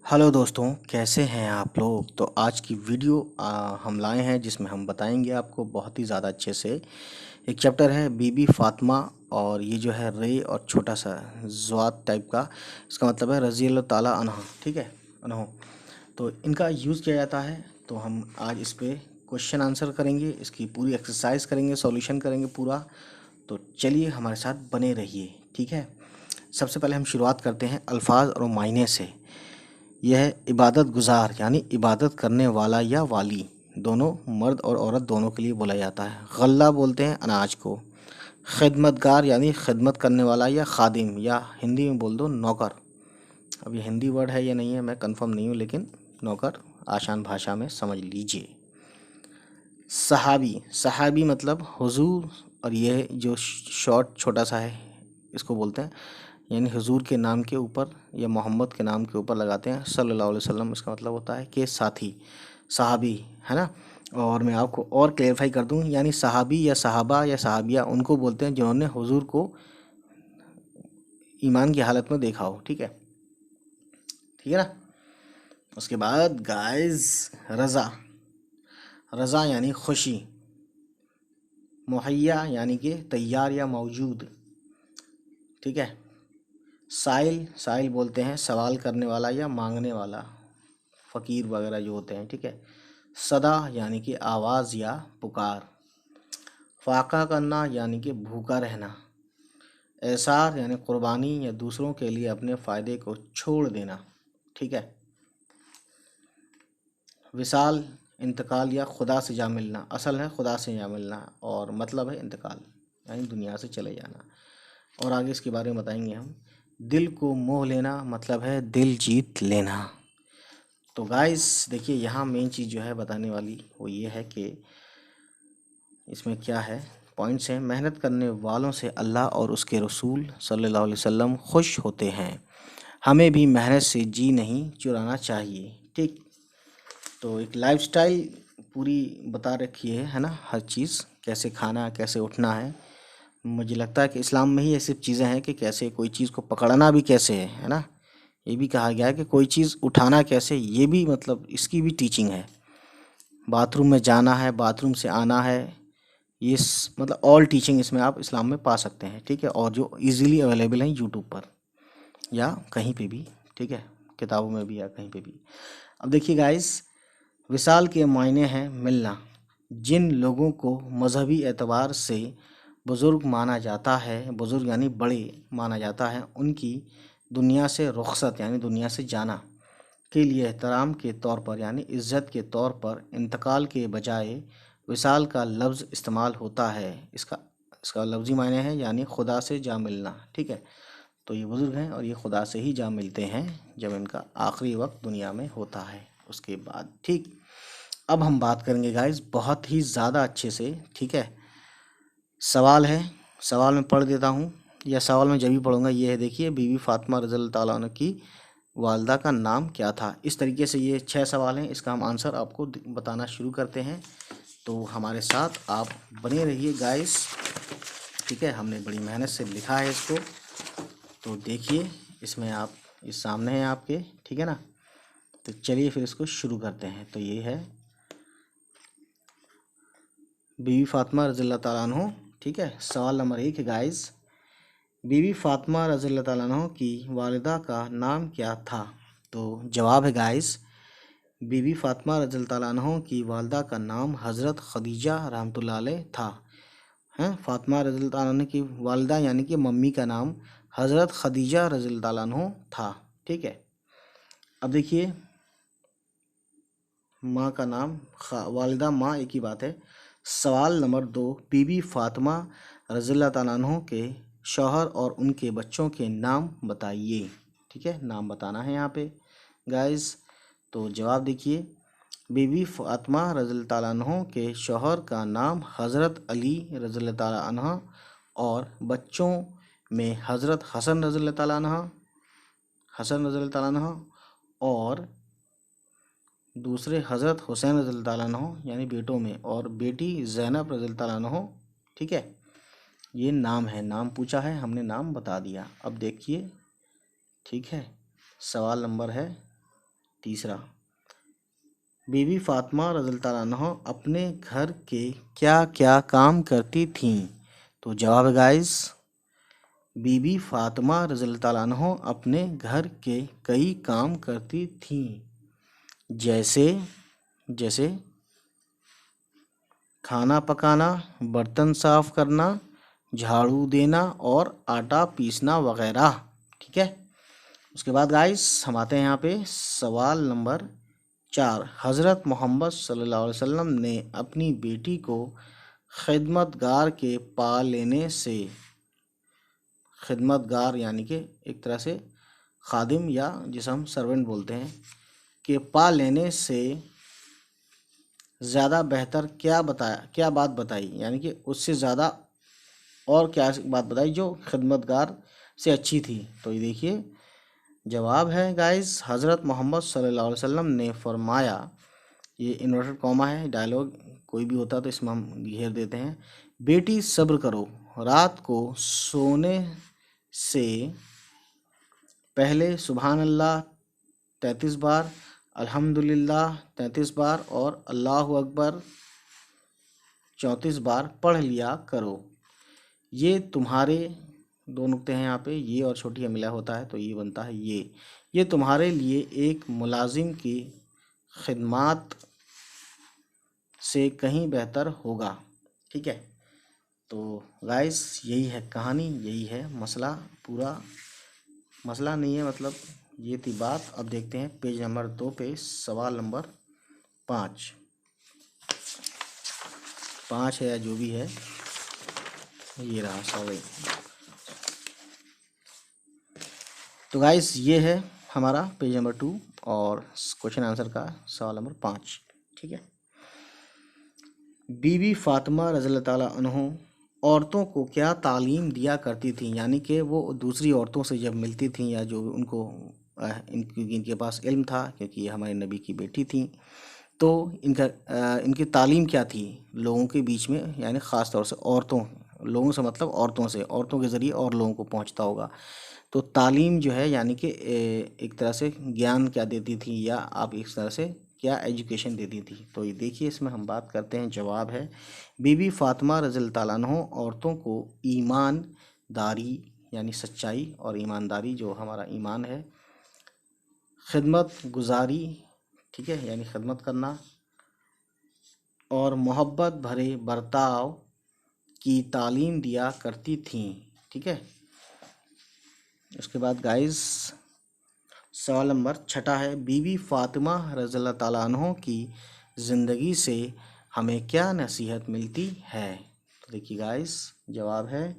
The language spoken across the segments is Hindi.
हेलो दोस्तों, कैसे हैं आप लोग। तो आज की वीडियो हम लाए हैं जिसमें हम बताएंगे आपको बहुत ही ज़्यादा अच्छे से। एक चैप्टर है बीबी फातिमा, और ये जो है रे और छोटा सा ज़्वात टाइप का, इसका मतलब है रज़ी अल्लाह ताला अन्हा। ठीक है, अनहो। तो इनका यूज़ किया जाता है। तो हम आज इस पे क्वेश्चन आंसर करेंगे, इसकी पूरी एक्सरसाइज करेंगे, सॉल्यूशन करेंगे पूरा। तो चलिए हमारे साथ बने रहिए। ठीक है, सबसे पहले हम शुरुआत करते हैं अल्फाज और मायने से। यह इबादत गुज़ार यानी इबादत करने वाला या वाली, दोनों मर्द और औरत दोनों के लिए बोला जाता है। गल्ला बोलते हैं अनाज को। खिदमतगार यानी खिदमत करने वाला या खादिम, या हिंदी में बोल दो नौकर। अब ये हिंदी वर्ड है या नहीं है मैं कंफर्म नहीं हूँ, लेकिन नौकर आसान भाषा में समझ लीजिए। सहाबी, सहाबी मतलब हुजूर, और ये जो शॉर्ट छोटा सा है इसको बोलते हैं, यानी हुजूर के नाम के ऊपर या मोहम्मद के नाम के ऊपर लगाते हैं सल्लल्लाहु अलैहि वसल्लम। इसका मतलब होता है कि साथी, सहाबी, है ना। और मैं आपको और क्लेरिफाई कर दूं, यानी सहाबी या सहाबा या सहाबिया उनको बोलते हैं जिन्होंने हुजूर को ईमान की हालत में देखा हो। ठीक है, ठीक है ना। उसके बाद गाइस, रज़ा, रज़ा यानी खुशी। मुहैया यानी कि तैयार या मौजूद। ठीक है। साइल, साइल बोलते हैं सवाल करने वाला या मांगने वाला, फ़कीर वगैरह जो होते हैं। ठीक है। सदा यानी कि आवाज़ या पुकार। फाका करना यानी कि भूखा रहना। एसार यानी कुर्बानी या दूसरों के लिए अपने फ़ायदे को छोड़ देना। ठीक है। विसाल, इंतकाल या खुदा से जा मिलना। असल है खुदा से जा मिलना, और मतलब है इंतकाल यानी दुनिया से चले जाना। और आगे इसके बारे में बताएंगे हम। दिल को मोह लेना मतलब है दिल जीत लेना। तो गाइस देखिए, यहाँ मेन चीज़ जो है बताने वाली वो ये है कि इसमें क्या है, पॉइंट्स हैं। मेहनत करने वालों से अल्लाह और उसके रसूल सल्लल्लाहु अलैहि वसल्लम खुश होते हैं। हमें भी मेहनत से जी नहीं चुराना चाहिए। ठीक। तो एक लाइफस्टाइल पूरी बता रखी है ना, हर चीज़ कैसे खाना, कैसे उठना है। मुझे लगता है कि इस्लाम में ही ऐसी चीज़ें हैं कि कैसे कोई चीज़ को पकड़ना भी कैसे है ना। ये भी कहा गया है कि कोई चीज़ उठाना कैसे, ये भी मतलब इसकी भी टीचिंग है। बाथरूम में जाना है, बाथरूम से आना है, ये मतलब ऑल टीचिंग इसमें आप इस्लाम में पा सकते हैं। ठीक है, और जो इजीली अवेलेबल हैं यूट्यूब पर या कहीं पे भी। ठीक है, किताबों में भी या कहीं पे भी। अब देखिए गाइस, विसाल के मायने हैं मिलना। जिन लोगों को मजहबी एतबार से बुज़ुर्ग माना जाता है, बुज़ुर्ग यानी बड़े माना जाता है, उनकी दुनिया से रुखसत यानी दुनिया से जाना के लिए एहतराम के तौर पर यानी इज़्ज़त के तौर पर इंतकाल के बजाय विसाल का लफ्ज़ इस्तेमाल होता है। इसका इसका लफ्ज़ी मायने है यानी खुदा से जा मिलना। ठीक है, तो ये बुज़ुर्ग हैं और ये खुदा से ही जा मिलते हैं जब इनका आखिरी वक्त दुनिया में होता है उसके बाद। ठीक। अब हम बात करेंगे गाइस बहुत ही ज़्यादा अच्छे से। ठीक है, सवाल है, सवाल मैं पढ़ देता हूँ, या सवाल मैं जब भी पढ़ूंगा। ये है, देखिए, बीबी फातिमा रज़ियल्लाहु ताला अन्हा की वालदा का नाम क्या था। इस तरीके से ये 6 सवाल हैं, इसका हम आंसर आपको बताना शुरू करते हैं। तो हमारे साथ आप बने रहिए गाइस। ठीक है, हमने बड़ी मेहनत से लिखा है इसको, तो देखिए इसमें आप, इस सामने है आपके। ठीक है ना। तो चलिए फिर इसको शुरू करते हैं। तो ये है बीबी फातिमा रज़ियल्लाहु ताला अन्हा। ठीक है, सवाल नंबर 1 है गाइस, बीबी फातिमा रज़ियल्लाहु ताला अन्हा की वालिदा का नाम क्या था। तो जवाब है गाइस, बीबी फातिमा रज़ियल्लाहु ताला अन्हा की वालिदा का नाम हज़रत खदीजा रहमतुल्लाह अलैह था। हैं, फातिमा रज़ियल्लाहु ताला अन्हा की वालिदा यानी कि मम्मी का नाम हज़रत खदीजा रज़ियल्लाहु ताला अन्हा था। ठीक है। अब देखिए, माँ का नाम वालिदा माँ एक ही बात है। सवाल नंबर 2, बीबी फातिमा रज़ियल्लाहु ताला अन्हा के शौहर और उनके बच्चों के नाम बताइए। ठीक है, नाम बताना है यहाँ पे गाइस। तो जवाब देखिए, बीबी फातिमा रज़ियल्लाहु ताला अन्हा के शौहर का नाम हज़रत अली रज़ियल्लाहु ताला अन्हा, और बच्चों में हज़रत हसन रज़ियल्लाहु ताला अन्हा, हसन रज़ियल्लाहु ताला अन्हा, और दूसरे हज़रत हुसैन रज़ियल्लाहु ताला अन्हु यानी बेटों में, और बेटी ज़ैनब रज़ियल्लाहु ताला अन्हु। ठीक है, ये नाम है, नाम पूछा है हमने, नाम बता दिया। अब देखिए, ठीक है, सवाल नंबर है तीसरा, बीबी फातिमा रज़ियल्लाहु ताला अन्हा अपने घर के क्या क्या काम करती थीं? तो जवाब है गाइस, बीबी फातिमा रज़ियल्लाहु ताला अन्हा अपने घर के कई काम करती थीं। जैसे जैसे खाना पकाना, बर्तन साफ करना, झाड़ू देना और आटा पीसना वगैरह। ठीक है। उसके बाद गाइस हम आते हैं यहाँ पे सवाल नंबर 4। हज़रत मोहम्मद सल्लल्लाहु अलैहि वसल्लम ने अपनी बेटी को खिदमतगार के पा लेने से, खिदमतगार यानी कि एक तरह से खादिम या जिसे हम सर्वेंट बोलते हैं, के पा लेने से ज़्यादा बेहतर क्या बताया, क्या बात बताई, यानी कि उससे ज़्यादा और क्या बात बताई जो खिदमतगार से अच्छी थी? तो ये देखिए जवाब है गाइस, हज़रत मोहम्मद सल्लल्लाहु अलैहि वसल्लम ने फरमाया, ये इन्वर्टेड कॉमा है, डायलॉग कोई भी होता तो इसमें हम घेर देते हैं, बेटी सब्र करो, रात को सोने से पहले सुभान अल्लाह 33 बार, अल्हम्दुलिल्लाह 33 बार और अल्लाहु अकबर 34 बार पढ़ लिया करो। ये तुम्हारे, दो नुक्ते हैं यहाँ पे, ये और छोटी या मिला होता है तो ये बनता है ये तुम्हारे लिए एक मुलाजिम की खिदमात से कहीं बेहतर होगा। ठीक है। तो गाइस यही है कहानी, यही है मसला, पूरा मसला नहीं है, मतलब ये थी बात। अब देखते हैं पेज नंबर 2 पे सवाल नंबर 5 है या जो भी है, ये रहा सॉरी। तो गाइस ये है हमारा पेज नंबर 2 और क्वेश्चन आंसर का सवाल नंबर 5। ठीक है। बीबी फातिमा रज़ियल्लाहु ताला अन्हा औरतों को क्या तालीम दिया करती थी, यानी कि वो दूसरी औरतों से जब मिलती थी या जो उनको इनके पास इल्म था क्योंकि ये हमारे नबी की बेटी थी, तो इनकी तालीम क्या थी लोगों के बीच में, यानी ख़ास तौर से औरतों, लोगों से मतलब औरतों से, औरतों के ज़रिए और लोगों को पहुंचता होगा। तो तालीम जो है यानी कि एक तरह से ज्ञान क्या देती थी या आप इस तरह से क्या एजुकेशन देती थी? तो ये देखिए इसमें हम बात करते हैं, जवाब है बीबी फातिमा रज़ियल्लाहु ताला अन्हा औरतों को ईमानदारी यानी सच्चाई और ईमानदारी जो हमारा ईमान है, खिदमत गुजारी, ठीक है, यानी खिदमत करना और मोहब्बत भरे बर्ताव की तालीम दिया करती थीं। ठीक है। उसके बाद गाइस सवाल नंबर 6 है, बीबी फातिमा रज़ियल्लाहु ताला अन्हा की ज़िंदगी से हमें क्या नसीहत मिलती है? तो देखिए गाइस जवाब है,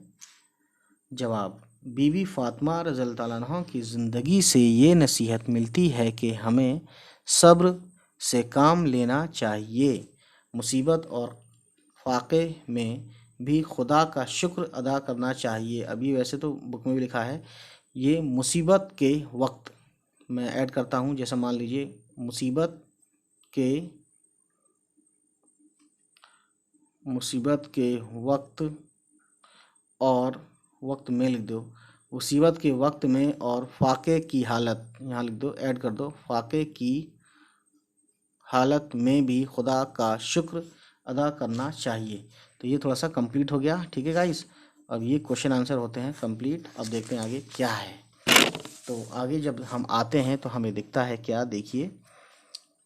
जवाब बीबी फातिमा रज़ियल्लाहु ताला अन्हा की ज़िंदगी से ये नसीहत मिलती है कि हमें सब्र से काम लेना चाहिए, मुसीबत और फाक़े में भी खुदा का शुक्र अदा करना चाहिए। अभी वैसे तो बुक में भी लिखा है ये मुसीबत के वक्त, मैं ऐड करता हूँ, जैसे मान लीजिए मुसीबत के वक्त और वक्त में लिख दो, मुसीबत के वक्त में और फाक़े की हालत, यहाँ लिख दो, ऐड कर दो, फाक़े की हालत में भी खुदा का शुक्र अदा करना चाहिए। तो ये थोड़ा सा कंप्लीट हो गया। ठीक है गाइस, अब ये क्वेश्चन आंसर होते हैं कंप्लीट। अब देखते हैं आगे क्या है। तो आगे जब हम आते हैं तो हमें दिखता है क्या, देखिए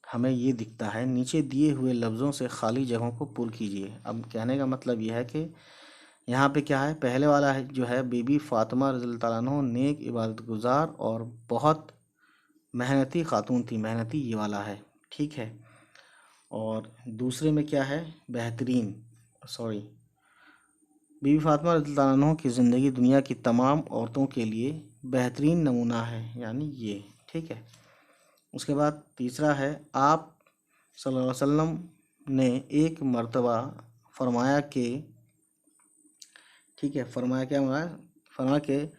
हमें ये दिखता है, नीचे दिए हुए लफ्ज़ों से खाली जगहों को पुर कीजिए। अब कहने का मतलब यह है कि यहाँ पे क्या है, पहले वाला है जो है बीबी फातिमा रज़ियल्लाहु ताला अन्हा नेक इबादत गुजार और बहुत मेहनती खातून थी, मेहनती ये वाला है। ठीक है। और दूसरे में क्या है, बेहतरीन, सॉरी, बीबी फातिमा रज़ियल्लाहु ताला अन्हा की ज़िंदगी दुनिया की तमाम औरतों के लिए बेहतरीन नमूना है, यानी ये। ठीक है। उसके बाद तीसरा है, आप सल्लल्लाहु अलैहि वसल्लम ने एक मर्तबा फरमाया कि, ठीक है, फरमाया क्या, फरमाया कि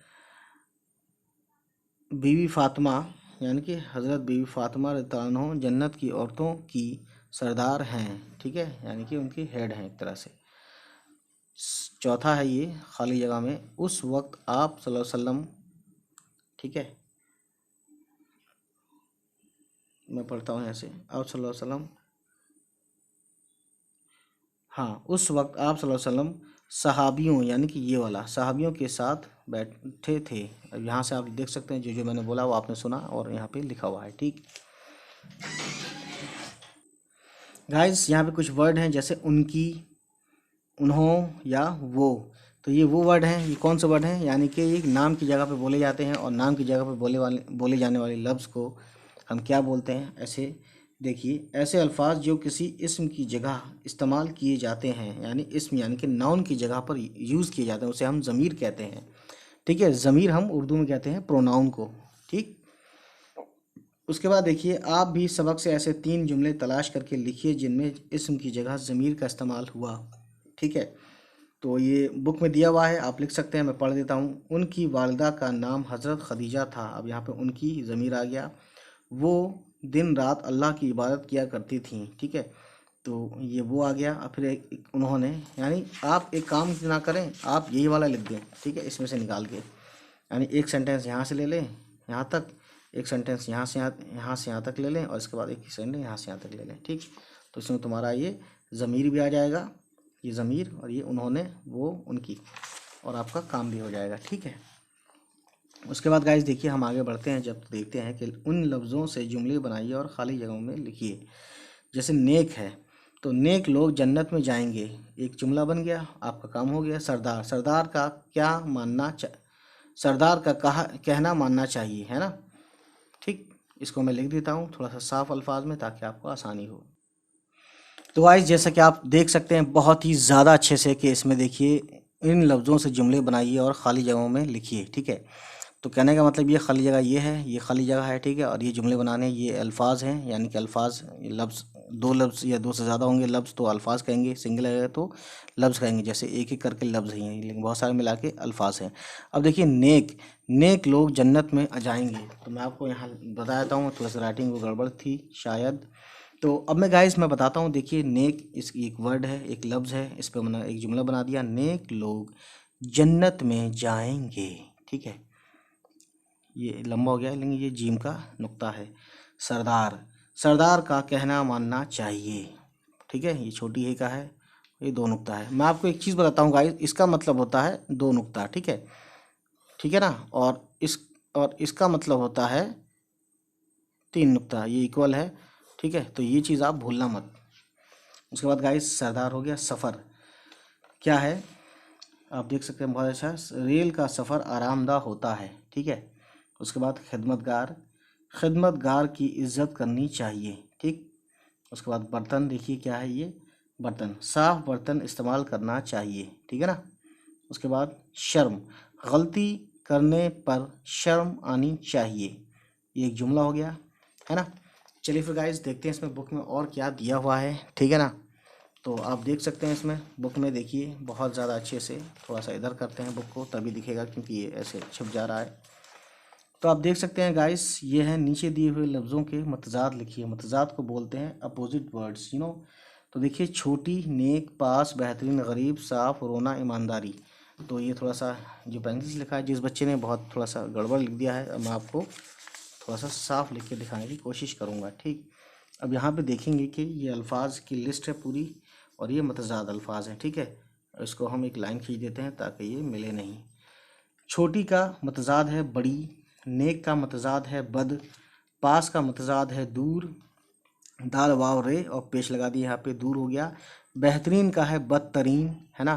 बीबी फातिमा यानी कि हज़रत बीबी फातिमा रज़ियल्लाहु अन्हा जन्नत की औरतों की सरदार हैं। ठीक है, यानी कि उनकी हेड हैं एक तरह से। चौथा है ये खाली जगह में, उस वक्त आप सल्लल्लाहु अलैहि वसल्लम, ठीक है, मैं पढ़ता हूँ यहाँ से। आप सल्लल्लाहु अलैहि वसल्लम, हाँ, उस वक्त आप सल्लल्लाहु अलैहि वसल्लम सहाबियों, यानी कि ये वाला सहाबियों के साथ बैठे थे। अब यहाँ से आप देख सकते हैं जो जो मैंने बोला वो आपने सुना और यहाँ पे लिखा हुआ है। ठीक गाइस, यहाँ पे कुछ वर्ड हैं जैसे उनकी, उन्हों या वो। तो ये वो वर्ड हैं, ये कौन से वर्ड हैं, यानी कि ये नाम की जगह पे बोले जाते हैं और नाम की जगह पे बोले जाने वाले लफ्ज़ को हम क्या बोलते हैं। ऐसे देखिए, ऐसे अल्फाज जो किसी इस्म की जगह इस्तेमाल किए जाते हैं, यानी इस्म यानी कि नाउन की जगह पर यूज़ किए जाते हैं, उसे हम ज़मीर कहते हैं। ठीक है, ज़मीर हम उर्दू में कहते हैं प्रोनाउन को। ठीक, उसके बाद देखिए, आप भी सबक से ऐसे 3 जुमले तलाश करके लिखिए जिनमें इस्म की जगह ज़मीर का इस्तेमाल हुआ। ठीक है, तो ये बुक में दिया हुआ है, आप लिख सकते हैं, मैं पढ़ देता हूँ। उनकी वालिदा का नाम हज़रत खदीजा था। अब यहाँ पे उनकी ज़मीर आ गया। वो दिन रात अल्लाह की इबादत किया करती थीं। ठीक है, तो ये वो आ गया। और फिर एक उन्होंने, यानी आप एक काम ना करें, आप यही वाला लिख दें। ठीक है, इसमें से निकाल के, यानी एक सेंटेंस यहाँ से ले लें यहाँ तक, एक सेंटेंस यहाँ से यहाँ तक ले लें और इसके बाद एक सेंटेंस यहाँ से यहाँ तक ले लें। ठीक, तो इसमें तुम्हारा ये ज़मीर भी आ जाएगा, ये ज़मीर, और ये उन्होंने, वो, उनकी, और आपका काम भी हो जाएगा। ठीक है, उसके बाद गाइस देखिए, हम आगे बढ़ते हैं। जब देखते हैं कि उन लफ्ज़ों से जुमले बनाइए और ख़ाली जगहों में लिखिए। जैसे नेक है, तो नेक लोग जन्नत में जाएंगे, एक जुमला बन गया, आपका काम हो गया। सरदार, सरदार का क्या मानना सरदार का कहना मानना चाहिए, है ना। ठीक, इसको मैं लिख देता हूँ थोड़ा सा साफ अल्फाज में ताकि आपको आसानी हो। तो गाइस, जैसा कि आप देख सकते हैं बहुत ही ज़्यादा अच्छे से कि इसमें देखिए, इन लफ्ज़ों से जुमले बनाइए और ख़ाली जगहों में लिखिए। ठीक है, तो कहने का मतलब ये खाली जगह ये है, ये खाली जगह है। ठीक है, और ये जुमले बनाने ये अल्फाज हैं, यानी कि अल्फाज, लफ्ज़, 2 लफ्ज़ या 2 से ज़्यादा होंगे लफ्ज़ तो अल्फाज कहेंगे, सिंगल है तो लफ्ज़ कहेंगे। जैसे एक एक करके लफ्ज़ ही हैं, लेकिन बहुत सारे मिला के अल्फाज हैं। अब देखिए, नेक, नेक लोग जन्नत में जाएंगे। तो मैं आपको यहाँ बता देता हूँ, थोड़ा सा राइटिंग को गड़बड़ थी शायद। तो अब मैं बताता हूँ। देखिए, नेक इस एक वर्ड है, एक लफ्ज़ है, इस पर मैंने एक जुमला बना दिया, नेक लोग जन्नत में जाएंगे। ठीक है, ये लंबा हो गया लेकिन ये जीम का नुक्ता है। सरदार, सरदार का कहना मानना चाहिए। ठीक है, ये छोटी है का है, ये 2 नुक्ता है। मैं आपको एक चीज़ बताता हूँ गाइस, इसका मतलब होता है 2 नुक्ता। ठीक है, ठीक है ना, और इसका मतलब होता है 3 नुक्ता, ये इक्वल है। ठीक है, तो ये चीज़ आप भूलना मत। उसके बाद गाइस, सरदार हो गया। सफ़र क्या है, आप देख सकते हैं बहुत अच्छा, रेल का सफ़र आरामदाह होता है। ठीक है, उसके बाद खिदमतगार, खिदमतगार की इज्जत करनी चाहिए। ठीक, उसके बाद बर्तन, देखिए क्या है ये बर्तन, साफ बर्तन इस्तेमाल करना चाहिए। ठीक है ना। उसके बाद शर्म, गलती करने पर शर्म आनी चाहिए, ये एक जुमला हो गया, है ना। चलिए फिर गाइस देखते हैं इसमें बुक में और क्या दिया हुआ है। ठीक है ना, तो आप देख सकते हैं इसमें बुक में, देखिए बहुत ज़्यादा अच्छे से, थोड़ा सा इधर करते हैं बुक को तभी दिखेगा क्योंकि ये ऐसे छिप जा रहा है। तो आप देख सकते हैं गाइस, ये है नीचे दिए हुए लफ्ज़ों के मतजाद लिखिए। मतजाद को बोलते हैं अपोजिट वर्ड्स, तो देखिए, छोटी, नेक, पास, बेहतरीन, गरीब, साफ, रोना, ईमानदारी। तो ये थोड़ा सा जो पेंसिल से लिखा है, जिस बच्चे ने बहुत थोड़ा सा गड़बड़ लिख दिया है, अब मैं आपको थोड़ा सा साफ लिख के दिखाने की कोशिश करूँगा। ठीक, अब यहाँ पे देखेंगे कि ये अल्फाज की लिस्ट है पूरी और ये मतजाद अल्फाज हैं। ठीक है, इसको हम एक लाइन खींच देते हैं ताकि ये मिले नहीं। छोटी का मतजाद है बड़ी, नेक का मतजाद है बद, पास का मतजाद है दूर, दाल वाव रे और पेश लगा दिया यहाँ पे, दूर हो गया। बेहतरीन का है बदतरीन, है ना।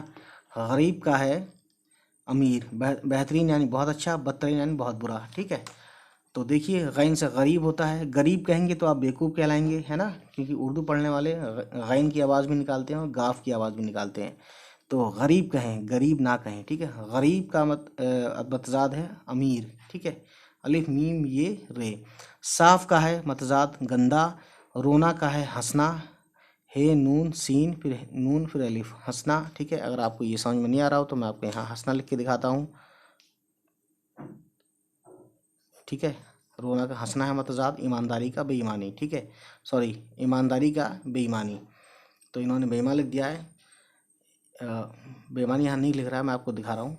गरीब का है अमीर, बेहतरीन यानी बहुत अच्छा, बदतरीन यानी बहुत बुरा। ठीक है, तो देखिए, गैन से गरीब होता है, गरीब कहेंगे तो आप बेवकूफ़ कहलाएंगे, है ना, क्योंकि उर्दू पढ़ने वाले गैन की आवाज़ भी निकालते हैं और गाफ की आवाज़ भी निकालते हैं। तो गरीब कहें, गरीब ना कहें। ठीक है, गरीब का मतजाद है अमीर। ठीक है, अलिफ मीम ये रे। साफ का है मतजाद गंदा, रोना का है हंसना, हे नून सीन फिर नून फिर अलिफ, हंसना। ठीक है, अगर आपको ये समझ में नहीं आ रहा हो तो मैं आपको यहाँ हंसना लिख के दिखाता हूँ। ठीक है, रोना का हंसना है मतजाद, ईमानदारी का बेईमानी। ठीक है, सॉरी, ईमानदारी का बेईमानी, तो इन्होंने बेईमान लिख दिया है। बेईमानी यहाँ नहीं लिख रहा है, मैं आपको दिखा रहा हूँ।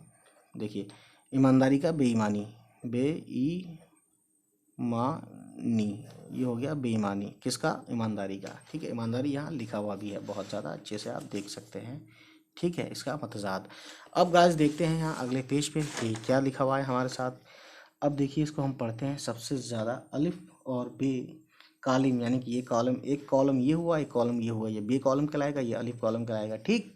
देखिए, ईमानदारी का बेईमानी, बेईमानी, ये हो गया बेईमानी, किसका? ईमानदारी का। ठीक है, ईमानदारी यहाँ लिखा हुआ भी है बहुत ज़्यादा अच्छे से आप देख सकते हैं। ठीक है, इसका मतजाद। अब गाइस देखते हैं यहाँ अगले पेज पे कि क्या लिखा हुआ है हमारे साथ। अब देखिए इसको हम पढ़ते हैं। सबसे ज़्यादा अलिफ और बे कालिम, यानी कि ये कॉलम, एक कॉलम ये हुआ, एक कॉलम ये हुआ, ये बे कॉलम कहलाएगा, ये अलिफ कॉलम कहलाएगा। ठीक,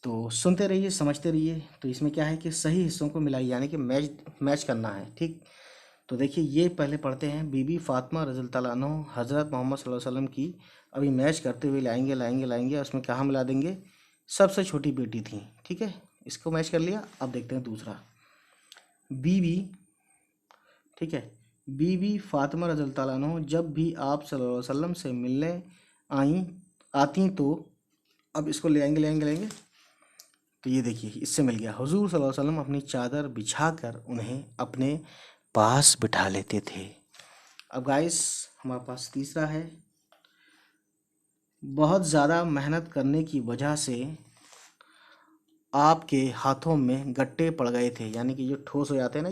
तो सुनते रहिए, समझते रहिए। तो इसमें क्या है कि सही हिस्सों को मिलाइए, यानी कि मैच करना है। ठीक, तो देखिए ये पहले पढ़ते हैं। बीबी फातिमा रज़ी अल्लाह अन्हा हज़रत मोहम्मद सल्लल्लाहु अलैहि वसल्लम की, अभी मैच करते हुए लाएंगे लाएंगे लाएंगे, उसमें कहाँ मिला देंगे? सबसे छोटी बेटी थी। ठीक है, इसको मैच कर लिया। अब देखते हैं दूसरा, बीबी। ठीक है, बीबी फातिमा रज़ी अल्लाह अन्हा जब भी आप सल्लल्लाहु अलैहि वसल्लम से मिलने आती तो, अब इसको ले आएंगे। तो ये देखिए इससे मिल गया। हुजूर सल्लल्लाहु अलैहि वसल्लम अपनी चादर बिछाकर उन्हें अपने पास बिठा लेते थे। अब गाइस हमारे पास तीसरा है, बहुत ज़्यादा मेहनत करने की वजह से आपके हाथों में गट्टे पड़ गए थे, यानी कि जो ठोस हो जाते हैं ना,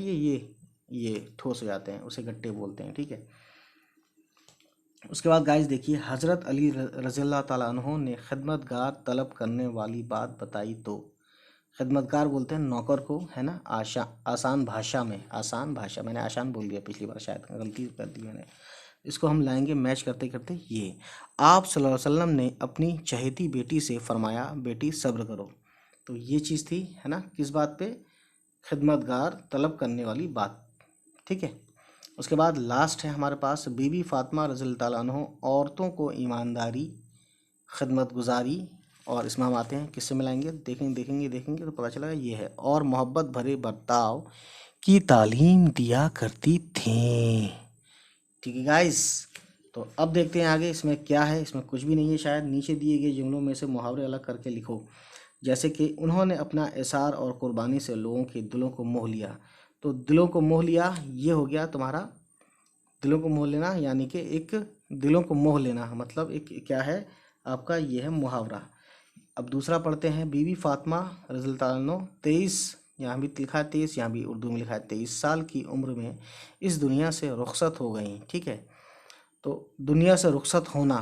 ये ठोस हो जाते हैं, उसे गट्टे बोलते हैं। ठीक है, उसके बाद गाइस देखिए, हज़रत अली रज़ियल्लाहु ताला अन्हु ने खिदमतगार तलब करने वाली बात बताई तो, खिदमतगार बोलते हैं नौकर को, है ना, आसान भाषा में, आसान भाषा, मैंने आसान बोल दिया पिछली बार, शायद गलती कर दी मैंने। इसको हम लाएंगे मैच करते करते। ये आप सल्लल्लाहु अलैहि वसल्लम ने अपनी चहेती बेटी से फरमाया, बेटी सब्र करो। तो ये चीज़ थी, है ना, किस बात पे? खिदमतगार तलब करने वाली बात। ठीक है, उसके बाद लास्ट है हमारे पास, बीबी फातिमा रज़ी अल्लाह अन्हा औरतों को ईमानदारी, खिदमत गुजारी, और इसमें हम आते हैं, किससे मिलाएंगे? देखेंगे तो पता चलेगा ये है, और मोहब्बत भरे बर्ताव की तालीम दिया करती थीं। ठीक है गाइस, तो अब देखते हैं आगे इसमें क्या है। इसमें कुछ भी नहीं है शायद। नीचे दिए गए जुमलों में से मुहावरे अलग करके लिखो। जैसे कि उन्होंने अपना एसार और कुर्बानी से लोगों के दिलों को मोह लिया। तो दिलों को मोह लिया, ये हो गया तुम्हारा दिलों को मोह लेना, यानी कि एक दिलों को मोह लेना मतलब एक क्या है आपका, ये है मुहावरा। अब दूसरा पढ़ते हैं, बीबी फातिमा रज़ी अल्लाह अन्हा 23, यहाँ भी लिखा है 23, यहाँ भी उर्दू में लिखा है 23 साल की उम्र में इस दुनिया से रुखसत हो गई। ठीक है, तो दुनिया से रुखसत होना,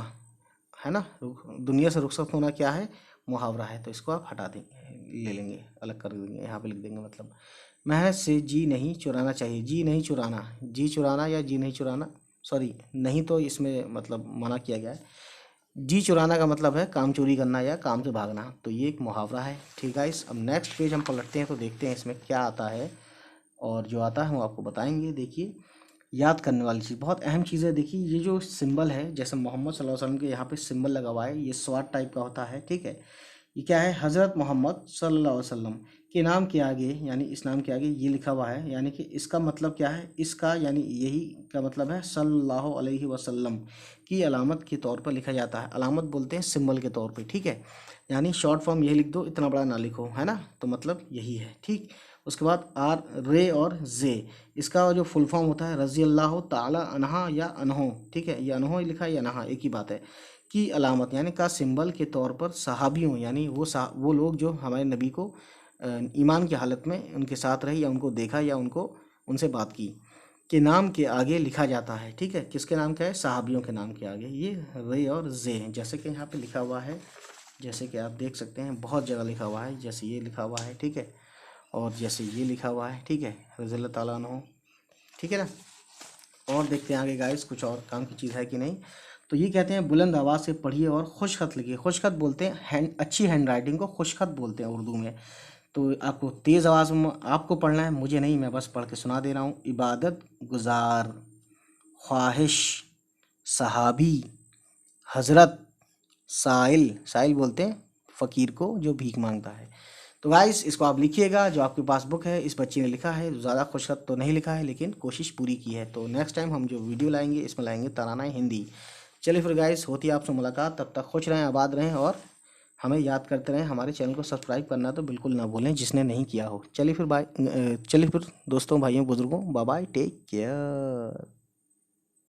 है ना, दुनिया से रुखसत होना क्या है? मुहावरा है। तो इसको आप हटा देंगे, ले लेंगे, अलग कर देंगे, यहाँ पे लिख देंगे। मतलब मेहनत से जी नहीं चुराना चाहिए। जी नहीं चुराना, जी चुराना या जी नहीं चुराना, सॉरी, नहीं तो इसमें मतलब मना किया गया है। जी चुराना का मतलब है काम चोरी करना या काम से भागना। तो ये एक मुहावरा है। ठीक है, इस अब नेक्स्ट पेज हम पलटते हैं तो देखते हैं इसमें क्या आता है, और जो आता है वो आपको बताएंगे। देखिए, याद करने वाली चीज़, बहुत अहम चीज़ है। देखिए ये जो सिंबल है, जैसे मोहम्मद सल्लल्लाहु अलैहि वसल्लम के यहाँ पे सिंबल लगा हुआ है, ये स्वाट टाइप का होता है। ठीक है, ये क्या है? हज़रत मोहम्मद सल्लल्लाहु अलैहि वसल्लम के नाम के आगे, यानी इस नाम के आगे ये लिखा हुआ है, यानी कि इसका मतलब क्या है? इसका यानी यही का मतलब है सल्लल्लाहु अलैहि वसल्लम की अलामत के तौर पर लिखा जाता है। अलामत बोलते हैं सिंबल के तौर पे। ठीक है, यानी शॉर्ट फॉर्म यही लिख दो, इतना बड़ा ना लिखो, है ना, तो मतलब यही है। ठीक, उसके बाद आर, रे और जे, इसका जो फुल फॉर्म होता है रज़ी अल्लाह ताला अनहा या अनहो। ठीक है, ये अनहो लिखा है या अनहा, एक ही बात है। की अलामत यानी का सिंबल के तौर पर सहाबियों, यानी वो लोग जो हमारे नबी को ईमान की हालत में उनके साथ रहे या उनको देखा या उनसे बात की, के नाम के आगे लिखा जाता है। ठीक है, किसके नाम का है? सहाबियों के नाम के आगे ये रे और जे, जैसे कि यहाँ पे लिखा हुआ है, जैसे कि आप देख सकते हैं बहुत जगह लिखा हुआ है, जैसे ये लिखा हुआ है। ठीक है, और जैसे ये लिखा हुआ है। ठीक है, रज़ी अल्लाह ताला अन्हु। ठीक है ना, और देखते हैं आगे गाइस कुछ और काम की चीज़ है कि नहीं। तो ये कहते हैं बुलंद आवाज़ से पढ़िए और खुशखत लिखिए। खुशखत बोलते हैं अच्छी हैंड राइटिंग को खुशखत बोलते हैं उर्दू में। तो आपको तेज़ आवाज़ में आपको पढ़ना है, मुझे नहीं, मैं बस पढ़ के सुना दे रहा हूँ। इबादत गुजार, ख्वाहिश, सहाबी, हज़रत, साइल, साइल बोलते हैं फ़कीर को जो भीख मांगता है। तो गाइस इसको आप लिखिएगा, जो आपके पास बुक है इस बच्ची ने लिखा है, ज़्यादा खुशखत तो नहीं लिखा है लेकिन कोशिश पूरी की है। तो नेक्स्ट टाइम हम जो वीडियो लाएंगे इसमें लाएंगे तराना हिंदी। चलिए फिर गाइस, होती है आपसे मुलाकात, तब तक खुश रहें, आबाद रहें, और हमें याद करते रहें। हमारे चैनल को सब्सक्राइब करना तो बिल्कुल ना भूलें जिसने नहीं किया हो। चलिए फिर दोस्तों, भाइयों, बुजुर्गों, बाय बाय, टेक केयर।